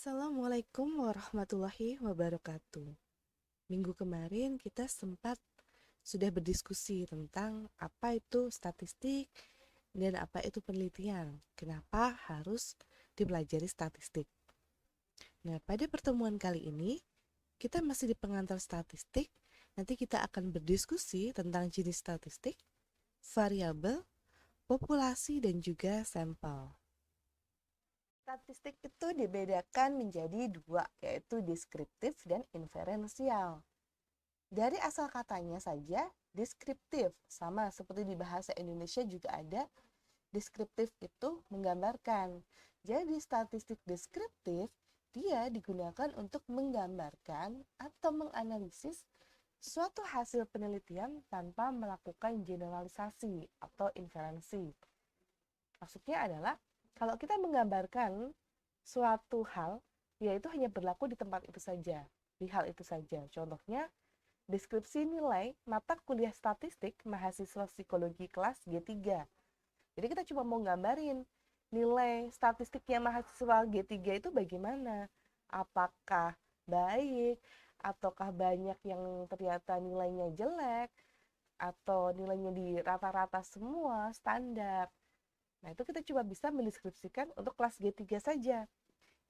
Assalamualaikum warahmatullahi wabarakatuh. Minggu kemarin kita sudah berdiskusi tentang apa itu statistik dan apa itu penelitian. Kenapa harus dipelajari statistik? Nah, pada pertemuan kali ini kita masih di pengantar statistik. Nanti kita akan berdiskusi tentang jenis statistik, variabel, populasi, dan juga sampel. Statistik itu dibedakan menjadi dua, yaitu deskriptif dan inferensial. Dari asal katanya saja, deskriptif, sama seperti di bahasa Indonesia juga ada, deskriptif itu menggambarkan. Jadi statistik deskriptif, dia digunakan untuk menggambarkan atau menganalisis suatu hasil penelitian tanpa melakukan generalisasi atau inferensi. Maksudnya adalah, kalau kita menggambarkan suatu hal, yaitu hanya berlaku di tempat itu saja, di hal itu saja. Contohnya, deskripsi nilai mata kuliah statistik mahasiswa psikologi kelas G3. Jadi kita cuma mau gambarin nilai statistiknya mahasiswa G3 itu bagaimana. Apakah baik, ataukah banyak yang ternyata nilainya jelek, atau nilainya di rata-rata semua standar. Nah, itu kita cuma bisa mendeskripsikan untuk kelas G3 saja.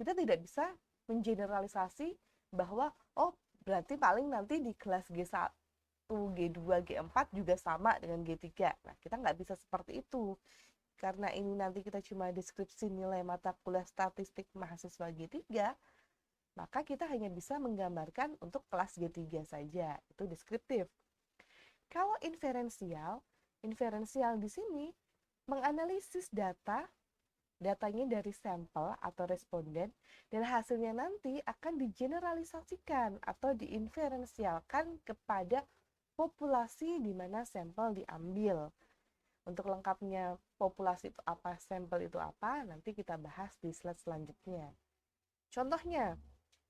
Kita tidak bisa mengeneralisasi bahwa, oh, berarti paling nanti di kelas G1, G2, G4 juga sama dengan G3. Nah, kita nggak bisa seperti itu. Karena ini nanti kita cuma deskripsi nilai mata kuliah statistik mahasiswa G3, maka kita hanya bisa menggambarkan untuk kelas G3 saja. Itu deskriptif. Kalau inferensial di sini menganalisis datanya dari sampel atau responden, dan hasilnya nanti akan digeneralisasikan atau diinferensialkan kepada populasi di mana sampel diambil. Untuk lengkapnya populasi itu apa, sampel itu apa, nanti kita bahas di slide selanjutnya. Contohnya,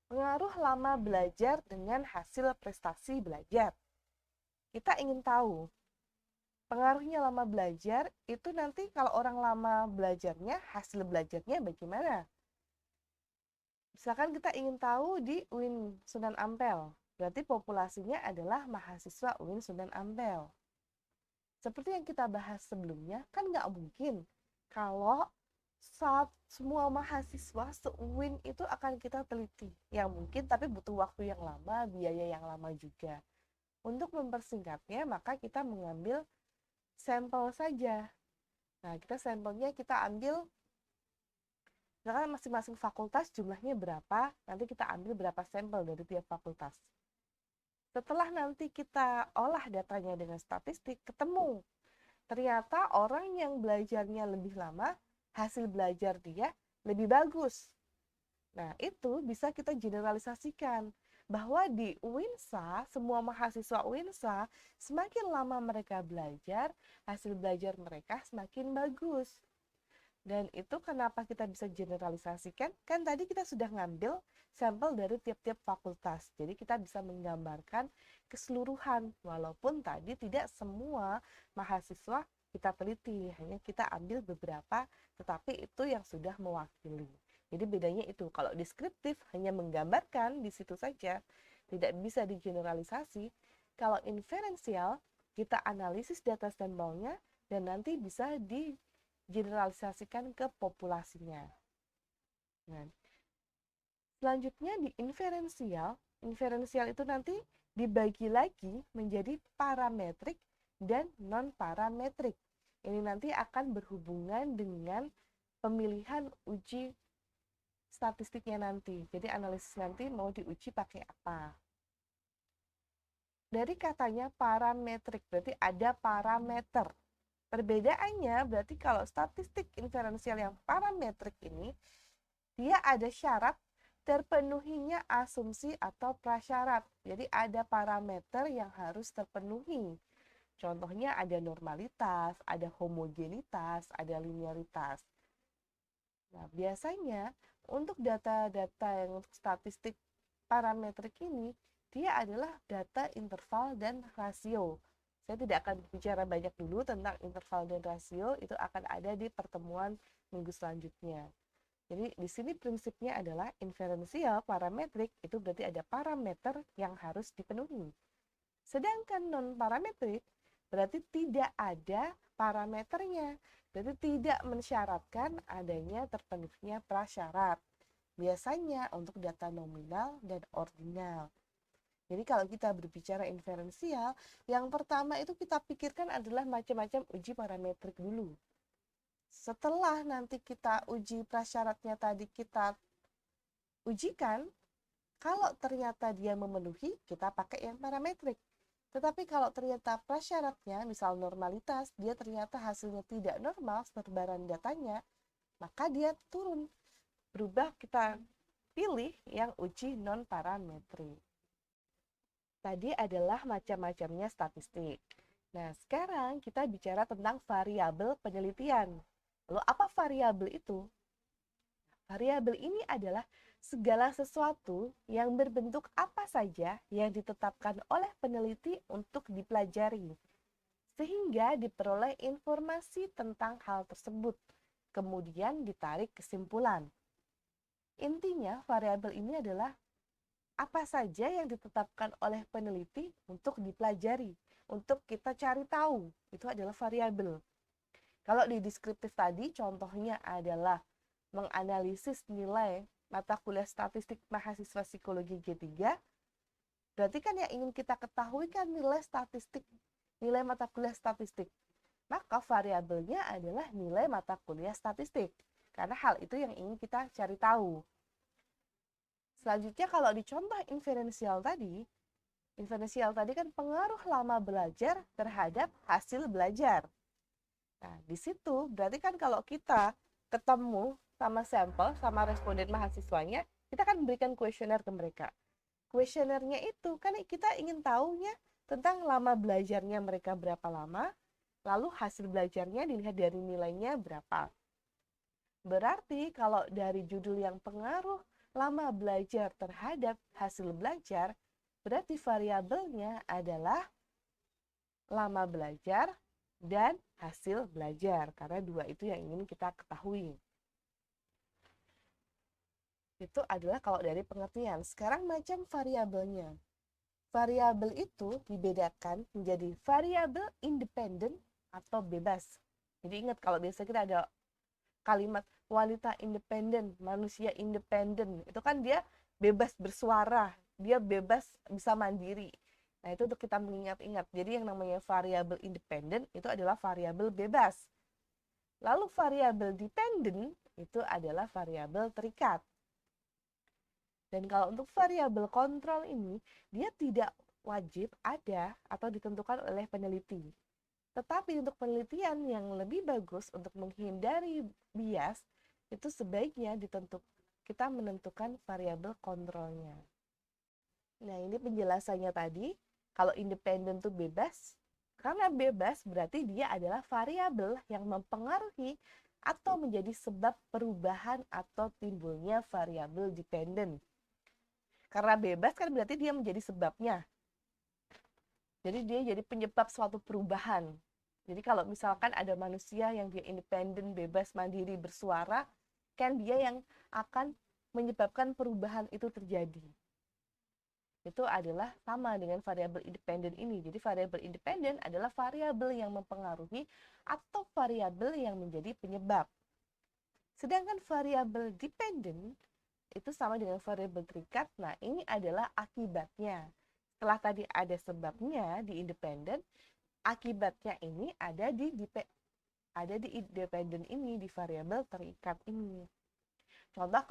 pengaruh lama belajar dengan hasil prestasi belajar. Kita ingin tahu pengaruhnya lama belajar itu nanti kalau orang lama belajarnya, hasil belajarnya bagaimana? Misalkan kita ingin tahu di UIN Sunan Ampel, berarti populasinya adalah mahasiswa UIN Sunan Ampel. Seperti yang kita bahas sebelumnya, kan nggak mungkin kalau semua mahasiswa se-UIN itu akan kita teliti. Yang mungkin, tapi butuh waktu yang lama, biaya yang lama juga. Untuk mempersingkatnya, maka kita mengambil sampel saja. Nah, sampelnya kita ambil, misalkan masing-masing fakultas jumlahnya berapa, nanti kita ambil berapa sampel dari tiap fakultas. Setelah nanti kita olah datanya dengan statistik, ketemu ternyata orang yang belajarnya lebih lama, hasil belajar dia lebih bagus. Nah, itu bisa kita generalisasikan bahwa di UINSA, semua mahasiswa UINSA, semakin lama mereka belajar, hasil belajar mereka semakin bagus. Dan itu kenapa kita bisa generalisasikan? Kan tadi kita sudah ngambil sampel dari tiap-tiap fakultas. Jadi kita bisa menggambarkan keseluruhan, walaupun tadi tidak semua mahasiswa kita teliti, hanya kita ambil beberapa, tetapi itu yang sudah mewakili. Jadi bedanya itu, kalau deskriptif hanya menggambarkan di situ saja, tidak bisa digeneralisasi. Kalau inferensial, kita analisis data sampelnya dan nanti bisa digeneralisasikan ke populasinya. Nah, selanjutnya di inferensial itu nanti dibagi lagi menjadi parametrik dan non-parametrik. Ini nanti akan berhubungan dengan pemilihan uji statistiknya nanti. Jadi analisis nanti mau diuji pakai apa. Dari katanya parametrik, berarti ada parameter. Perbedaannya berarti kalau statistik inferensial yang parametrik ini, dia ada syarat terpenuhinya asumsi atau prasyarat. Jadi ada parameter yang harus terpenuhi. Contohnya ada normalitas, ada homogenitas, ada linearitas. Nah, biasanya untuk data-data yang untuk statistik parametrik ini, dia adalah data interval dan rasio. Saya tidak akan bicara banyak dulu tentang interval dan rasio, itu akan ada di pertemuan minggu selanjutnya. Jadi di sini prinsipnya adalah inferensial parametrik itu berarti ada parameter yang harus dipenuhi. Sedangkan non-parametrik berarti tidak ada parameternya, berarti tidak mensyaratkan adanya terpenuhnya prasyarat. Biasanya untuk data nominal dan ordinal. Jadi kalau kita berbicara inferensial, yang pertama itu kita pikirkan adalah macam-macam uji parametrik dulu. Setelah nanti kita uji prasyaratnya tadi kita ujikan, kalau ternyata dia memenuhi, kita pakai yang parametrik. Tetapi kalau ternyata prasyaratnya, misal normalitas, dia ternyata hasilnya tidak normal, persebaran datanya, maka dia turun. Berubah kita pilih yang uji non-parametrik. Tadi adalah macam-macamnya statistik. Nah, sekarang kita bicara tentang variabel penelitian. Lalu apa variabel itu? Variabel ini adalah segala sesuatu yang berbentuk apa saja yang ditetapkan oleh peneliti untuk dipelajari, sehingga diperoleh informasi tentang hal tersebut, kemudian ditarik kesimpulan. Intinya, variabel ini adalah apa saja yang ditetapkan oleh peneliti untuk dipelajari, untuk kita cari tahu, itu adalah variabel. Kalau di deskriptif tadi, contohnya adalah menganalisis nilai mata kuliah statistik mahasiswa psikologi G3, berarti kan yang ingin kita ketahui kan nilai statistik, nilai mata kuliah statistik. Maka variabelnya adalah nilai mata kuliah statistik, karena hal itu yang ingin kita cari tahu. Selanjutnya kalau di contoh inferensial tadi kan pengaruh lama belajar terhadap hasil belajar. Nah, di situ berarti kan kalau kita ketemu sama sampel, sama responden mahasiswanya, kita kan memberikan kuesioner ke mereka. Kuesionernya itu kan kita ingin tahunya tentang lama belajarnya mereka berapa lama, lalu hasil belajarnya dilihat dari nilainya berapa. Berarti kalau dari judul yang pengaruh lama belajar terhadap hasil belajar, berarti variabelnya adalah lama belajar dan hasil belajar, karena dua itu yang ingin kita ketahui. Itu adalah kalau dari pengertian. Sekarang macam variabelnya. Variabel itu dibedakan menjadi variabel independen atau bebas. Jadi ingat kalau biasa kita ada kalimat wanita independen, manusia independen, itu kan dia bebas bersuara, dia bebas bisa mandiri. Nah, itu untuk kita mengingat-ingat. Jadi yang namanya variabel independen itu adalah variabel bebas. Lalu variabel dependen itu adalah variabel terikat. Dan kalau untuk variabel kontrol ini, dia tidak wajib ada atau ditentukan oleh peneliti. Tetapi untuk penelitian yang lebih bagus untuk menghindari bias, itu sebaiknya kita menentukan variabel kontrolnya. Nah, ini penjelasannya tadi. Kalau independen itu bebas, karena bebas berarti dia adalah variabel yang mempengaruhi atau menjadi sebab perubahan atau timbulnya variabel dependen. Karena bebas kan berarti dia menjadi sebabnya. Jadi dia jadi penyebab suatu perubahan. Jadi kalau misalkan ada manusia yang dia independen, bebas, mandiri, bersuara, kan dia yang akan menyebabkan perubahan itu terjadi. Itu adalah sama dengan variabel independen ini. Jadi variabel independen adalah variabel yang mempengaruhi atau variabel yang menjadi penyebab. Sedangkan variabel dependen itu sama dengan variabel terikat. Nah, ini adalah akibatnya. Setelah tadi ada sebabnya di independen, akibatnya ini ada di independen ini, di variabel terikat ini. Contoh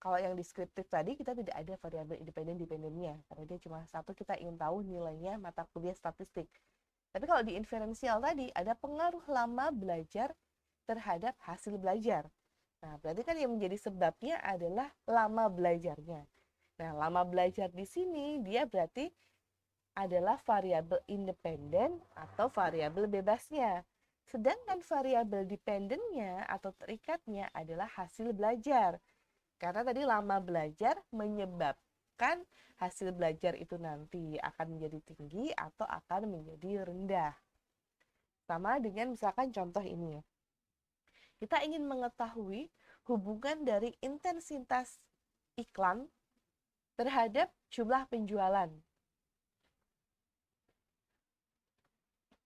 kalau yang deskriptif tadi kita tidak ada variabel independen-dependennya, karena dia cuma satu, kita ingin tahu nilainya mata kuliah statistik. Tapi kalau di inferensial tadi ada pengaruh lama belajar terhadap hasil belajar. Nah, berarti kan yang menjadi sebabnya adalah lama belajarnya. Nah, lama belajar di sini dia berarti adalah variabel independen atau variabel bebasnya. Sedangkan variabel dependennya atau terikatnya adalah hasil belajar. Karena tadi lama belajar menyebabkan hasil belajar itu nanti akan menjadi tinggi atau akan menjadi rendah. Sama dengan misalkan contoh ini ya. Kita ingin mengetahui hubungan dari intensitas iklan terhadap jumlah penjualan.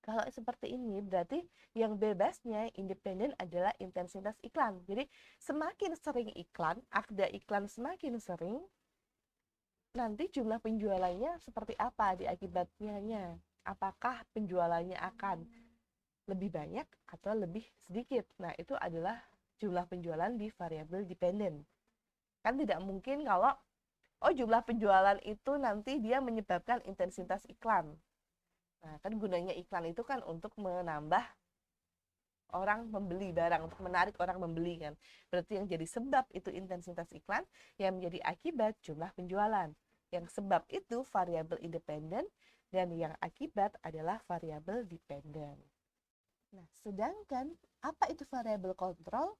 Kalau seperti ini, berarti yang bebasnya independen adalah intensitas iklan. Jadi, semakin sering iklan, ada iklan semakin sering, nanti jumlah penjualannya seperti apa diakibatnya? Apakah penjualannya akan lebih banyak atau lebih sedikit? Nah, itu adalah jumlah penjualan di variabel dependen. Kan tidak mungkin kalau, jumlah penjualan itu nanti dia menyebabkan intensitas iklan. Nah, kan gunanya iklan itu kan untuk menambah orang membeli barang, untuk menarik orang membeli kan. Berarti yang jadi sebab itu intensitas iklan, yang menjadi akibat jumlah penjualan. Yang sebab itu variabel independen, dan yang akibat adalah variabel dependen. Nah, sedangkan apa itu variabel kontrol?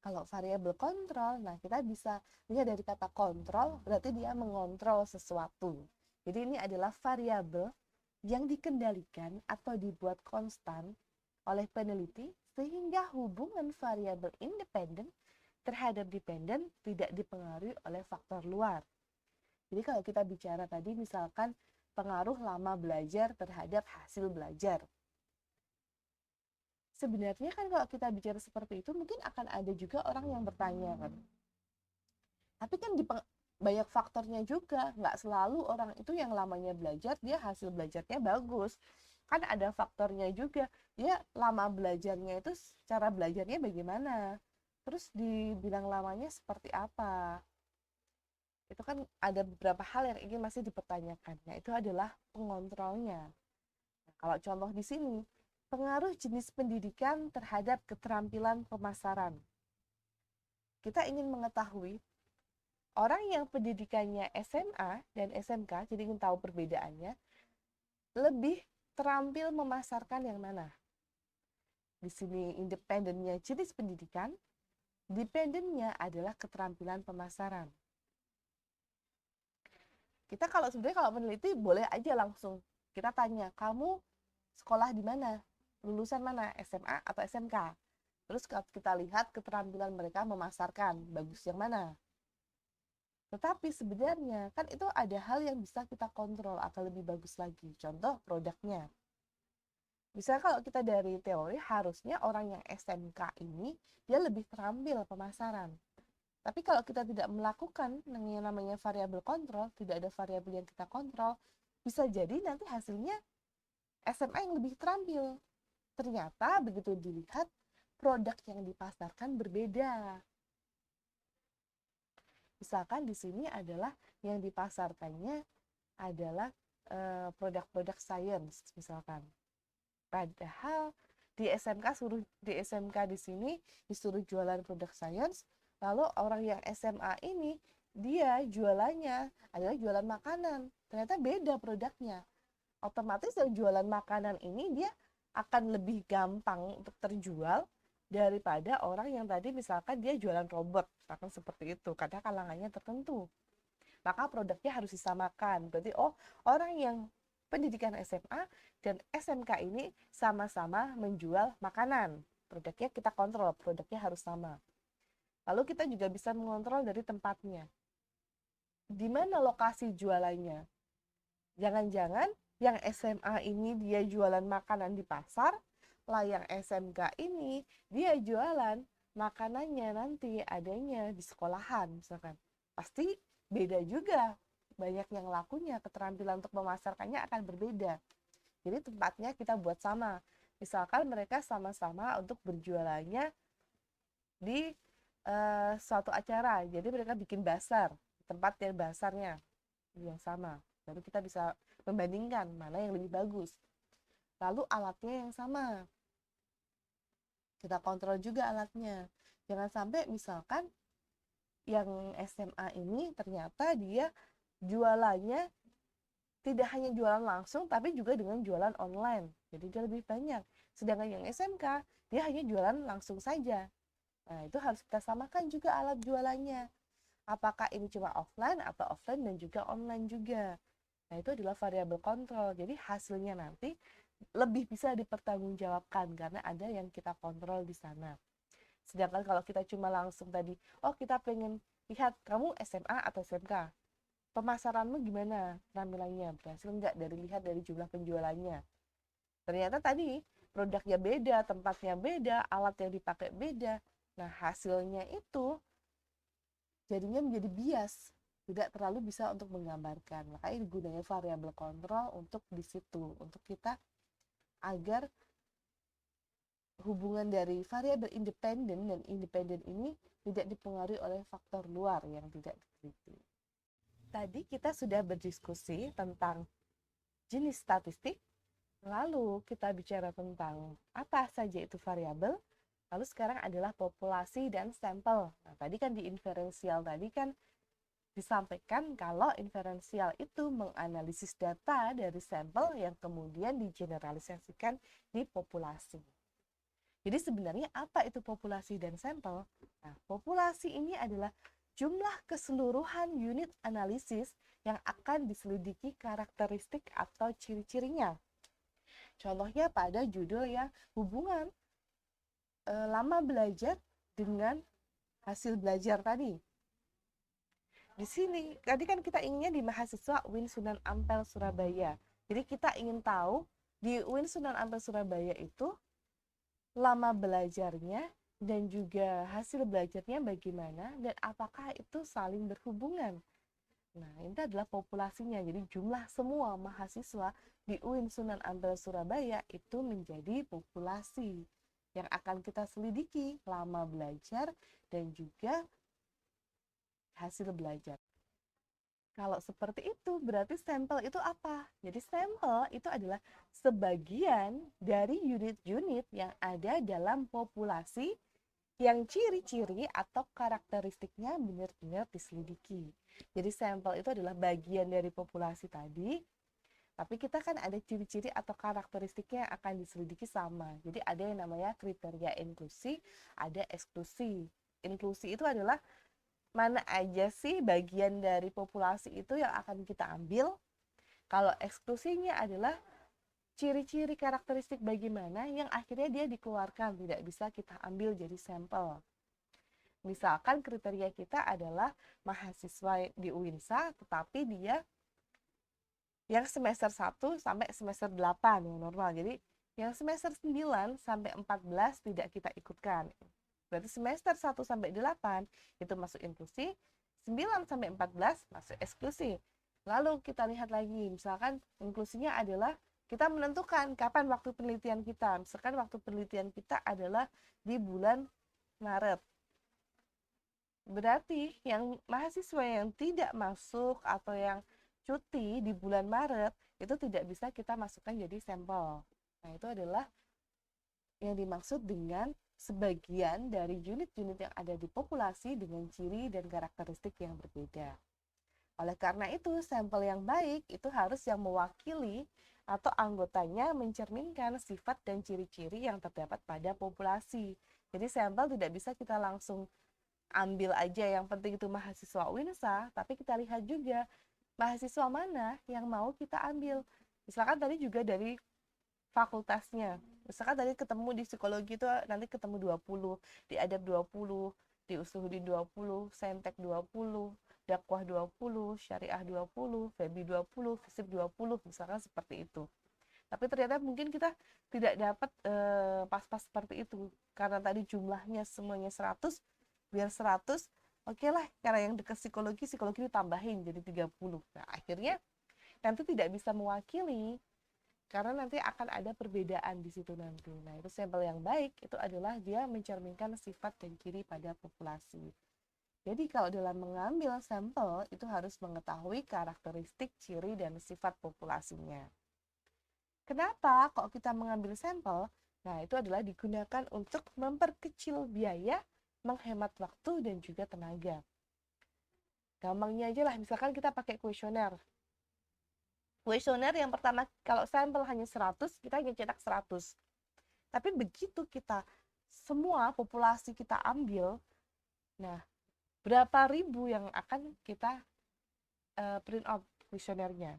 Kalau variabel kontrol, nah kita bisa lihat dari kata kontrol, berarti dia mengontrol sesuatu. Jadi ini adalah variabel yang dikendalikan atau dibuat konstan oleh peneliti sehingga hubungan variabel independen terhadap dependen tidak dipengaruhi oleh faktor luar. Jadi kalau kita bicara tadi misalkan pengaruh lama belajar terhadap hasil belajar. Sebenarnya kan kalau kita bicara seperti itu mungkin akan ada juga orang yang bertanya kan. Tapi kan banyak faktornya juga, nggak selalu orang itu yang lamanya belajar dia hasil belajarnya bagus. Kan ada faktornya juga, dia lama belajarnya itu cara belajarnya bagaimana, terus dibilang lamanya seperti apa. Itu kan ada beberapa hal yang ingin masih dipertanyakan, yaitu adalah pengontrolnya. Nah, kalau contoh di sini, pengaruh jenis pendidikan terhadap keterampilan pemasaran. Kita ingin mengetahui orang yang pendidikannya SMA dan SMK, jadi ingin tahu perbedaannya, lebih terampil memasarkan yang mana? Di sini independennya jenis pendidikan, dependennya adalah keterampilan pemasaran. Kita sebenarnya kalau meneliti boleh aja langsung kita tanya, kamu sekolah di mana? Lulusan mana? SMA atau SMK? Terus kita lihat keterampilan mereka memasarkan, bagus yang mana? Tetapi sebenarnya kan itu ada hal yang bisa kita kontrol akan lebih bagus lagi. Contoh produknya. Misalnya kalau kita dari teori, harusnya orang yang SMK ini dia lebih terampil pemasaran. Tapi kalau kita tidak melakukan yang namanya variabel kontrol, tidak ada variabel yang kita kontrol, bisa jadi nanti hasilnya SMA yang lebih terampil. Ternyata begitu dilihat, produk yang dipasarkan berbeda. Misalkan di sini adalah yang dipasarkannya adalah produk-produk sains misalkan. Padahal di SMK di sini disuruh jualan produk sains, lalu orang yang SMA ini dia jualannya adalah jualan makanan. Ternyata beda produknya. Otomatis yang jualan makanan ini dia akan lebih gampang untuk terjual daripada orang yang tadi misalkan dia jualan robot, misalkan seperti itu, karena kalangannya tertentu. Maka produknya harus disamakan. Berarti orang yang pendidikan SMA dan SMK ini sama-sama menjual makanan. Produknya kita kontrol, produknya harus sama. Lalu kita juga bisa mengontrol dari tempatnya. Di mana lokasi jualannya? Jangan-jangan yang SMA ini dia jualan makanan di pasar, lah yang SMK ini dia jualan makanannya nanti adanya di sekolahan misalkan. Pasti beda juga. Banyak yang lakunya, keterampilan untuk memasarkannya akan berbeda. Jadi tempatnya kita buat sama. Misalkan mereka sama-sama untuk berjualannya di suatu acara. Jadi mereka bikin basar, tempat yang basarnya yang sama. Lalu kita bisa membandingkan mana yang lebih bagus. Lalu alatnya yang sama. Kita kontrol juga alatnya. Jangan sampai misalkan yang SMA ini ternyata dia jualannya tidak hanya jualan langsung tapi juga dengan jualan online. Jadi dia lebih banyak. Sedangkan yang SMK dia hanya jualan langsung saja. Nah, itu harus kita samakan juga alat jualannya. Apakah ini cuma offline atau offline dan juga online juga. Nah, itu adalah variabel kontrol. Jadi hasilnya nanti lebih bisa dipertanggungjawabkan karena ada yang kita kontrol di sana. Sedangkan kalau kita cuma langsung tadi, oh kita pengen lihat kamu SMA atau SMK, pemasaranmu gimana, penampilannya berhasil nggak dari lihat dari jumlah penjualannya. Ternyata tadi produknya beda, tempatnya beda, alat yang dipakai beda. Nah, hasilnya itu jadinya menjadi bias, tidak terlalu bisa untuk menggambarkan. Makanya digunakan variabel kontrol untuk di situ, untuk kita agar hubungan dari variabel independen dan independen ini tidak dipengaruhi oleh faktor luar yang tidak diteliti. Tadi kita sudah berdiskusi tentang jenis statistik, lalu kita bicara tentang apa saja itu variabel, lalu sekarang adalah populasi dan sampel. Nah, tadi kan di inferensial tadi kan disampaikan kalau inferensial itu menganalisis data dari sampel yang kemudian digeneralisasikan di populasi. Jadi sebenarnya apa itu populasi dan sampel? Nah, populasi ini adalah jumlah keseluruhan unit analisis yang akan diselidiki karakteristik atau ciri-cirinya. Contohnya pada judul yang hubungan lama belajar dengan hasil belajar tadi. Di sini, tadi kan kita inginnya di mahasiswa UIN Sunan Ampel Surabaya. Jadi kita ingin tahu di UIN Sunan Ampel Surabaya itu lama belajarnya dan juga hasil belajarnya bagaimana dan apakah itu saling berhubungan. Nah, ini adalah populasinya. Jadi jumlah semua mahasiswa di UIN Sunan Ampel Surabaya itu menjadi populasi yang akan kita selidiki lama belajar dan juga hasil belajar. Kalau seperti itu, berarti sampel itu apa? Jadi sampel itu adalah sebagian dari unit-unit yang ada dalam populasi yang ciri-ciri atau karakteristiknya benar-benar diselidiki. Jadi sampel itu adalah bagian dari populasi tadi, tapi kita kan ada ciri-ciri atau karakteristiknya yang akan diselidiki sama. Jadi ada yang namanya kriteria inklusi, ada eksklusi. Inklusi itu adalah mana aja sih bagian dari populasi itu yang akan kita ambil. Kalau eksklusinya adalah ciri-ciri karakteristik bagaimana yang akhirnya dia dikeluarkan, tidak bisa kita ambil jadi sampel. Misalkan kriteria kita adalah mahasiswa di UINSA, tetapi dia yang semester 1 sampai semester 8 yang normal. Jadi yang semester 9 sampai 14 tidak kita ikutkan. Berarti semester 1 sampai 8 itu masuk inklusi, 9 sampai 14 masuk eksklusi. Lalu kita lihat lagi, misalkan inklusinya adalah kita menentukan kapan waktu penelitian kita. Misalkan waktu penelitian kita adalah di bulan Maret. Berarti yang mahasiswa yang tidak masuk atau yang cuti di bulan Maret itu tidak bisa kita masukkan jadi sampel. Nah, itu adalah yang dimaksud dengan sebagian dari unit-unit yang ada di populasi dengan ciri dan karakteristik yang berbeda. Oleh karena itu, sampel yang baik itu harus yang mewakili atau anggotanya mencerminkan sifat dan ciri-ciri yang terdapat pada populasi. Jadi sampel tidak bisa kita langsung ambil aja yang penting itu mahasiswa UINSA, tapi kita lihat juga mahasiswa mana yang mau kita ambil. Misalkan tadi juga dari fakultasnya. Misalkan tadi ketemu di psikologi itu nanti ketemu 20, di adab 20, di usuhudi 20, saintek 20, dakwah 20, syariah 20, febi 20, fisip 20, misalkan seperti itu. Tapi ternyata mungkin kita tidak dapat pas-pas seperti itu. Karena tadi jumlahnya semuanya 100, biar 100, oke lah, karena yang dekat psikologi ditambahin jadi 30. Nah, akhirnya nanti tidak bisa mewakili karena nanti akan ada perbedaan di situ nanti. Nah, itu sampel yang baik itu adalah dia mencerminkan sifat dan ciri pada populasi. Jadi kalau dalam mengambil sampel itu harus mengetahui karakteristik, ciri, dan sifat populasinya. Kenapa kok kita mengambil sampel? Nah, itu adalah digunakan untuk memperkecil biaya, menghemat waktu, dan juga tenaga. Gampangnya aja lah, misalkan kita pakai kuesioner. Kuesioner yang pertama, kalau sampel hanya 100, kita hanya cetak 100. Tapi begitu kita semua populasi kita ambil, nah berapa ribu yang akan kita print out kuesionernya.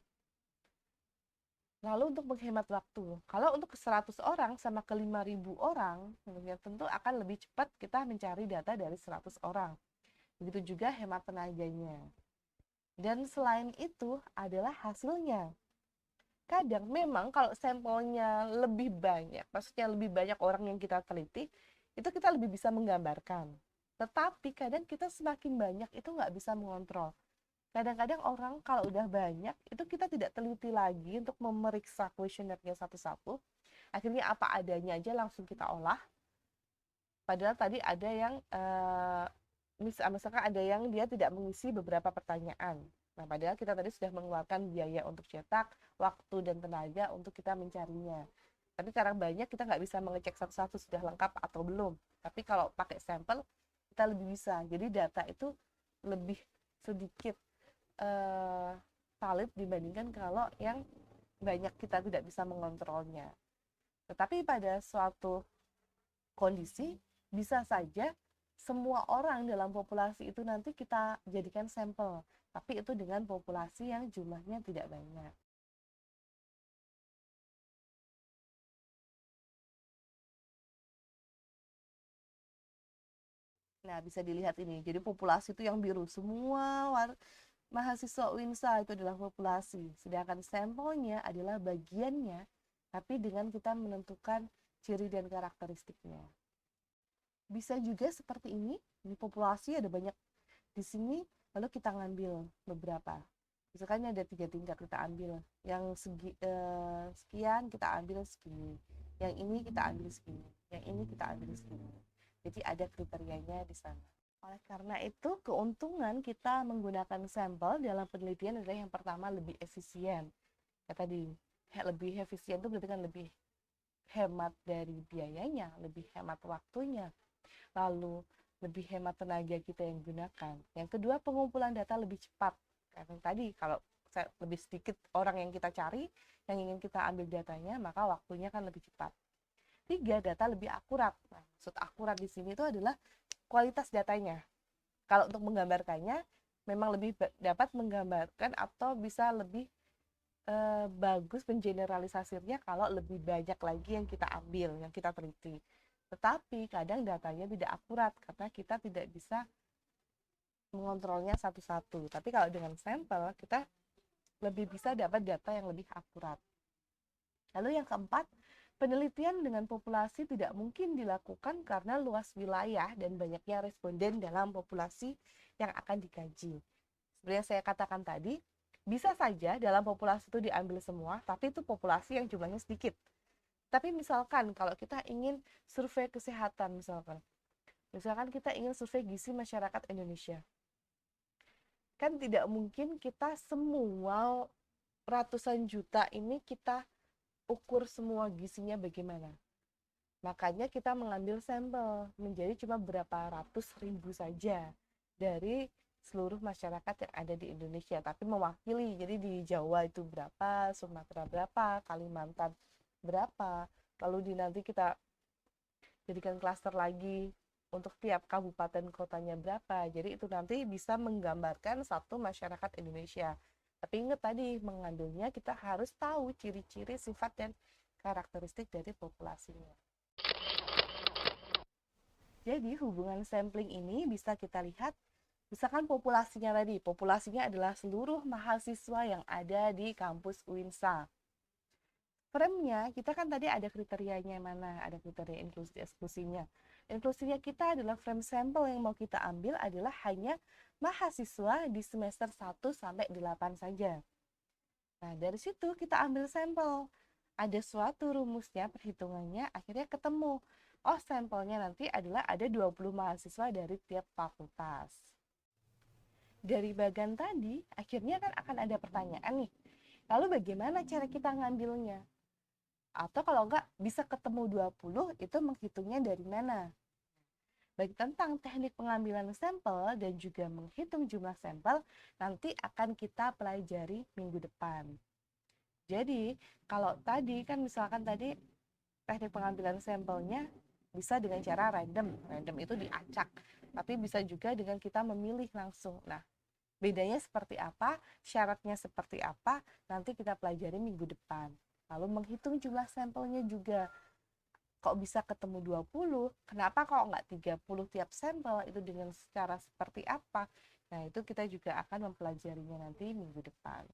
Lalu untuk menghemat waktu, kalau untuk ke 100 orang sama ke 5.000 orang, ya tentu akan lebih cepat kita mencari data dari 100 orang. Begitu juga hemat tenaganya. Dan selain itu adalah hasilnya. Kadang memang kalau sampelnya lebih banyak, maksudnya lebih banyak orang yang kita teliti, itu kita lebih bisa menggambarkan. Tetapi kadang kita semakin banyak itu nggak bisa mengontrol. Kadang-kadang orang kalau udah banyak, itu kita tidak teliti lagi untuk memeriksa kuesionernya satu-satu. Akhirnya apa adanya aja langsung kita olah. Padahal tadi ada yang, misalkan ada yang dia tidak mengisi beberapa pertanyaan. Nah, padahal kita tadi sudah mengeluarkan biaya untuk cetak, waktu dan tenaga untuk kita mencarinya. Tapi karena banyak kita nggak bisa mengecek satu-satu sudah lengkap atau belum. Tapi kalau pakai sampel kita lebih bisa. Jadi data itu lebih sedikit valid dibandingkan kalau yang banyak kita tidak bisa mengontrolnya. Tetapi pada suatu kondisi bisa saja semua orang dalam populasi itu nanti kita jadikan sampel, tapi itu dengan populasi yang jumlahnya tidak banyak. Nah, bisa dilihat ini. Jadi populasi itu yang biru semua mahasiswa UINSA itu adalah populasi, sedangkan sampelnya adalah bagiannya, tapi dengan kita menentukan ciri dan karakteristiknya. Bisa juga seperti ini populasi ada banyak di sini, lalu kita ngambil beberapa. Misalkan ada 3 tingkat kita ambil, yang sekian kita ambil segini, yang ini kita ambil segini, yang ini kita ambil segini. Jadi ada kriterianya di sana. Oleh karena itu, keuntungan kita menggunakan sampel dalam penelitian adalah yang pertama lebih efisien. Ya tadi, lebih efisien itu berarti kan lebih hemat dari biayanya, lebih hemat waktunya, lalu lebih hemat tenaga kita yang gunakan. Yang kedua, pengumpulan data lebih cepat. Karena tadi kalau lebih sedikit orang yang kita cari, yang ingin kita ambil datanya, maka waktunya kan lebih cepat. Tiga, data lebih akurat. Nah, maksud akurat di sini itu adalah kualitas datanya. Kalau untuk menggambarkannya, memang lebih dapat menggambarkan atau bisa lebih bagus mengeneralisasinya kalau lebih banyak lagi yang kita ambil, yang kita teliti. Tetapi kadang datanya tidak akurat karena kita tidak bisa mengontrolnya satu-satu. Tapi kalau dengan sampel, kita lebih bisa dapat data yang lebih akurat. Lalu yang keempat, penelitian dengan populasi tidak mungkin dilakukan karena luas wilayah dan banyaknya responden dalam populasi yang akan dikaji. Seperti yang saya katakan tadi, bisa saja dalam populasi itu diambil semua, tapi itu populasi yang jumlahnya sedikit. Tapi misalkan kalau kita ingin survei kesehatan misalkan kita ingin survei gizi masyarakat Indonesia, kan tidak mungkin kita semua ratusan juta ini kita ukur semua gizinya bagaimana. Makanya kita mengambil sampel menjadi cuma berapa ratus ribu saja dari seluruh masyarakat yang ada di Indonesia, tapi mewakili. Jadi di Jawa itu berapa, Sumatera berapa, Kalimantan berapa, lalu nanti kita jadikan klaster lagi untuk tiap kabupaten kotanya berapa. Jadi itu nanti bisa menggambarkan satu masyarakat Indonesia. Tapi ingat tadi, mengambilnya kita harus tahu ciri-ciri, sifat, dan karakteristik dari populasinya. Jadi hubungan sampling ini bisa kita lihat, misalkan populasinya tadi, populasinya adalah seluruh mahasiswa yang ada di kampus UINSA. Frame-nya, kita kan tadi ada kriterianya mana, ada kriteria inklusi eksklusinya. Inklusinya kita adalah frame sampel yang mau kita ambil adalah hanya mahasiswa di semester 1 sampai 8 saja. Nah, dari situ kita ambil sampel. Ada suatu rumusnya, perhitungannya, akhirnya ketemu. Oh, sampelnya nanti adalah ada 20 mahasiswa dari tiap fakultas. Dari bagan tadi, akhirnya kan akan ada pertanyaan nih. Lalu bagaimana cara kita ngambilnya? Atau kalau enggak bisa ketemu 20, itu menghitungnya dari mana? Baik tentang teknik pengambilan sampel dan juga menghitung jumlah sampel nanti akan kita pelajari minggu depan. Jadi, kalau tadi kan misalkan tadi teknik pengambilan sampelnya bisa dengan cara random. Random itu diacak, tapi bisa juga dengan kita memilih langsung. Nah, bedanya seperti apa, syaratnya seperti apa, nanti kita pelajari minggu depan. Lalu menghitung jumlah sampelnya juga. Kok bisa ketemu 20? Kenapa kok nggak 30 tiap sampel? Itu dengan cara seperti apa? Nah, itu kita juga akan mempelajarinya nanti minggu depan.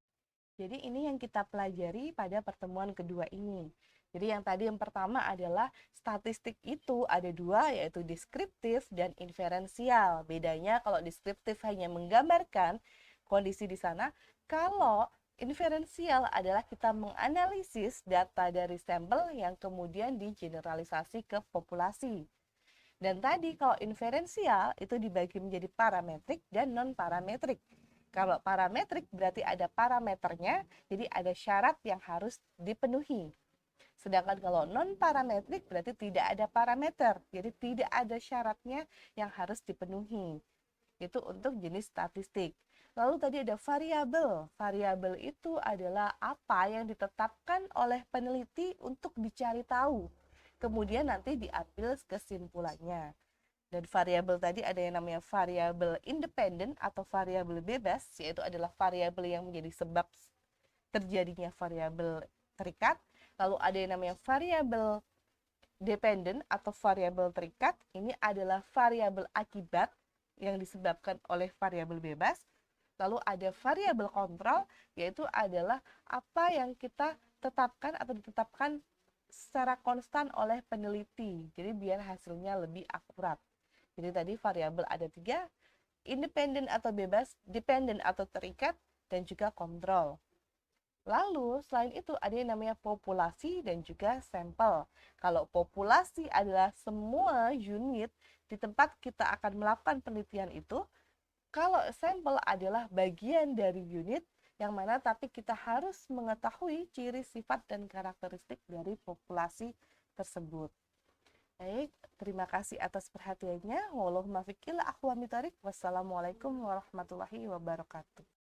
Jadi ini yang kita pelajari pada pertemuan kedua ini. Jadi yang pertama adalah statistik itu ada dua, yaitu deskriptif dan inferensial. Bedanya kalau deskriptif hanya menggambarkan kondisi di sana, kalau inferensial adalah kita menganalisis data dari sampel yang kemudian digeneralisasi ke populasi. Dan tadi kalau inferensial itu dibagi menjadi parametrik dan non-parametrik. Kalau parametrik berarti ada parameternya, jadi ada syarat yang harus dipenuhi. Sedangkan kalau non-parametrik berarti tidak ada parameter, jadi tidak ada syaratnya yang harus dipenuhi. Itu untuk jenis statistik. Lalu tadi ada variabel. Variabel itu adalah apa yang ditetapkan oleh peneliti untuk dicari tahu. Kemudian nanti diambil kesimpulannya. Dan variabel tadi ada yang namanya variabel independen atau variabel bebas, yaitu adalah variabel yang menjadi sebab terjadinya variabel terikat. Lalu ada yang namanya variabel dependen atau variabel terikat. Ini adalah variabel akibat yang disebabkan oleh variabel bebas. Lalu ada variabel kontrol, yaitu adalah apa yang kita tetapkan atau ditetapkan secara konstan oleh peneliti. Jadi biar hasilnya lebih akurat. Jadi tadi variabel ada 3, independen atau bebas, dependen atau terikat, dan juga kontrol. Lalu selain itu ada yang namanya populasi dan juga sampel. Kalau populasi adalah semua unit di tempat kita akan melakukan penelitian itu, kalau sampel adalah bagian dari unit yang mana tapi kita harus mengetahui ciri sifat dan karakteristik dari populasi tersebut. Baik, terima kasih atas perhatiannya. Wassalamualaikum warahmatullahi wabarakatuh.